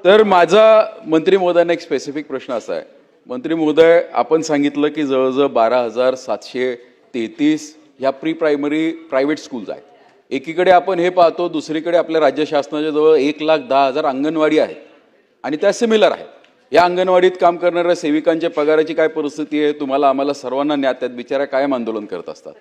तर माझा मंत्री महोदयांना एक स्पेसिफिक प्रश्न असा आहे. मंत्री महोदय, आपण सांगितलं की जवळजवळ 12,733 ह्या प्री प्रायमरी प्रायव्हेट स्कूल्स आहेत. एकीकडे आपण हे पाहतो, दुसरीकडे आपल्या राज्य शासनाच्या जवळ 1,10,000 अंगणवाडी आहेत आणि त्या सिमिलर आहेत. या अंगणवाडीत काम करणाऱ्या सेविकांच्या पगाराची काय परिस्थिती आहे तुम्हाला आम्हाला सर्वांना ज्ञात आहे. बिचाऱ्या कायम आंदोलन करत असतात.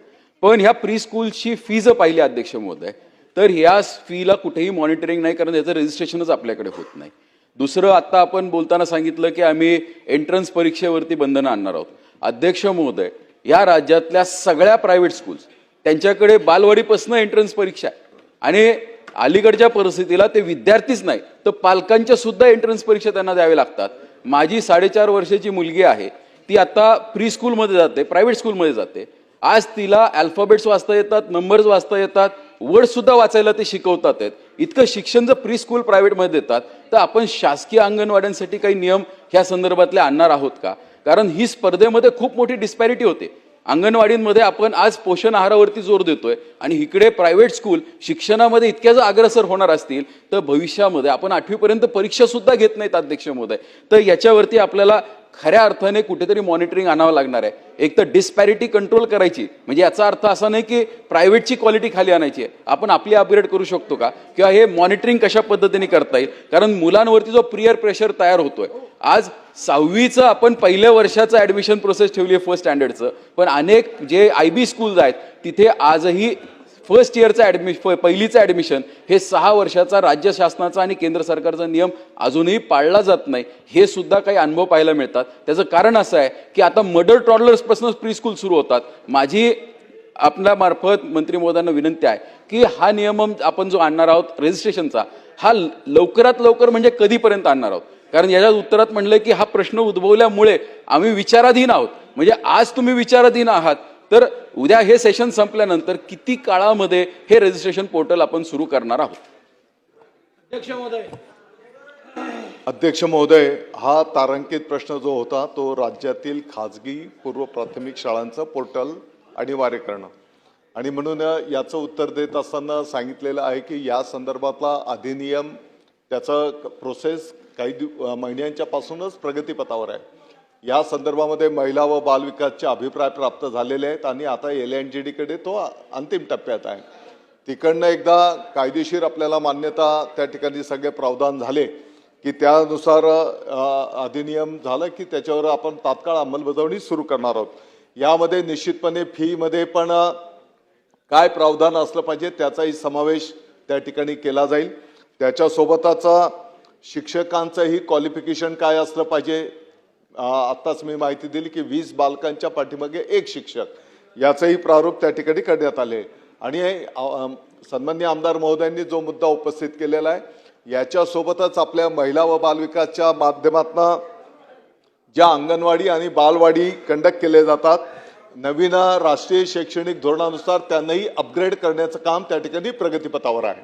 पण ह्या प्री स्कूलची फी जर पाहिली अध्यक्ष महोदय तर ह्या फीला कुठेही मॉनिटरिंग नाही, कारण याचं रजिस्ट्रेशनच आपल्याकडे होत नाही. दुसरं, आता आपण बोलताना सांगितलं की आम्ही एंट्रन्स परीक्षेवरती बंधनं आणणार आहोत. अध्यक्ष महोदय, या राज्यातल्या सगळ्या प्रायव्हेट स्कूल्स त्यांच्याकडे बालवाडीपासून एंट्रन्स परीक्षा आहे आणि अलीकडच्या परिस्थितीला ते विद्यार्थीच नाही तर पालकांच्या सुद्धा एंट्रन्स परीक्षा त्यांना द्यावे लागतात. माझी 4.5 वर्षाची मुलगी आहे, ती आता प्री स्कूलमध्ये जाते, प्रायव्हेट स्कूलमध्ये जाते. आज तिला अल्फाबेट्स वाचता येतात, नंबर्स वाचता येतात, वर्ड सुद्धा वाचायला ते शिकवतात आहेत. इतकं शिक्षण जर प्री स्कूल प्रायव्हेटमध्ये देतात तर आपण शासकीय अंगणवाड्यांसाठी काही नियम ह्या संदर्भातले आणणार आहोत का? कारण ही स्पर्धेमध्ये खूप मोठी डिस्पॅरिटी होते. अंगणवाडींमध्ये आपण आज पोषण आहारावरती जोर देतोय आणि इकडे प्रायव्हेट स्कूल शिक्षणामध्ये इतक्या जर अग्रेसर होणार असतील तर भविष्यामध्ये आपण 8वी पर्यंत परीक्षा सुद्धा घेत नाहीत अध्यक्ष महोदय. तर याच्यावरती आपल्याला खऱ्या अर्थाने कुठेतरी मॉनिटरिंग आणावं लागणार आहे. एक तर डिस्पॅरिटी कंट्रोल करायची, म्हणजे याचा अर्थ असा नाही की प्रायव्हेटची क्वालिटी खाली आणायची आहे. आपण आपली अपग्रेड करू शकतो का, किंवा हे मॉनिटरिंग कशा पद्धतीने करता येईल? कारण मुलांवरती जो पियर प्रेशर तयार होतोय, आज 6वीचं आपण पहिल्या वर्षाचं ऍडमिशन प्रोसेस ठेवली आहे फर्स्ट स्टँडर्डचं, पण अनेक जे IB स्कूल्स आहेत तिथे आजही फर्स्ट इयरचं पहिलीचं ऍडमिशन हे 6 वर्षाचा राज्य शासनाचा आणि केंद्र सरकारचा नियम अजूनही पाळला जात नाही. हे सुद्धा काही अनुभव पाहायला मिळतात. त्याचं कारण असं आहे की आता मदर टॉडलर्सपासून प्री स्कूल सुरू होतात. माझी आपल्या मार्फत मंत्री महोदयांना विनंती आहे की हा नियम आपण जो आणणार आहोत रजिस्ट्रेशनचा, हा लवकरात लवकर म्हणजे कधीपर्यंत आणणार आहोत? कारण याच्या उत्तरात म्हणलं की हा प्रश्न उद्भवल्यामुळे आम्ही विचाराधीन आहोत. म्हणजे आज तुम्ही विचाराधीन आहात तर उद्या हे सेशन संपल्यानंतर किती काळामध्ये हे रजिस्ट्रेशन पोर्टल आपण सुरू करणार आहोत? अध्यक्ष महोदय, हा तारांकित प्रश्न जो होता तो राज्यातील खाजगी पूर्व प्राथमिक शाळांचं पोर्टल अनिवार्य करणं, आणि म्हणून याचं उत्तर देत असताना सांगितलेलं आहे की या संदर्भातला अधिनियम त्याचं प्रोसेस काही महिन्यांच्या पासूनच प्रगतीपथावर आहे. या संदर्भामध्ये महिला व बालविकासचे अभिप्राय प्राप्त झालेले आहेत आणि आता LNGD कडे तो अंतिम टप्प्यात आहे. तिकडनं एकदा कायदेशीर आपल्याला मान्यता त्या ठिकाणी सगळे प्रावधान झाले की त्यानुसार अधिनियम झालं की त्याच्यावर आपण तात्काळ अंमलबजावणी सुरू करणार आहोत. यामध्ये निश्चितपणे फीमध्ये पण काय प्रावधान असलं पाहिजे त्याचाही समावेश त्या ठिकाणी केला जाईल. त्याच्यासोबतच शिक्षकांचंही क्वालिफिकेशन काय असलं पाहिजे. आत्ताच मी माहिती दिली की 20 बालकांच्या पाठीमागे 1 शिक्षक, याचंही प्रारूप त्या ठिकाणी करण्यात आले. आणि सन्माननीय आमदार महोदयांनी जो मुद्दा उपस्थित केलेला आहे याच्यासोबतच आपल्या महिला व बालविकासच्या माध्यमातून ज्या अंगणवाडी आणि बालवाडी कंडक्ट केले जातात, नवीन राष्ट्रीय शैक्षणिक धोरणानुसार त्यांनाही अपग्रेड करण्याचं काम त्या ठिकाणी प्रगतीपथावर आहे.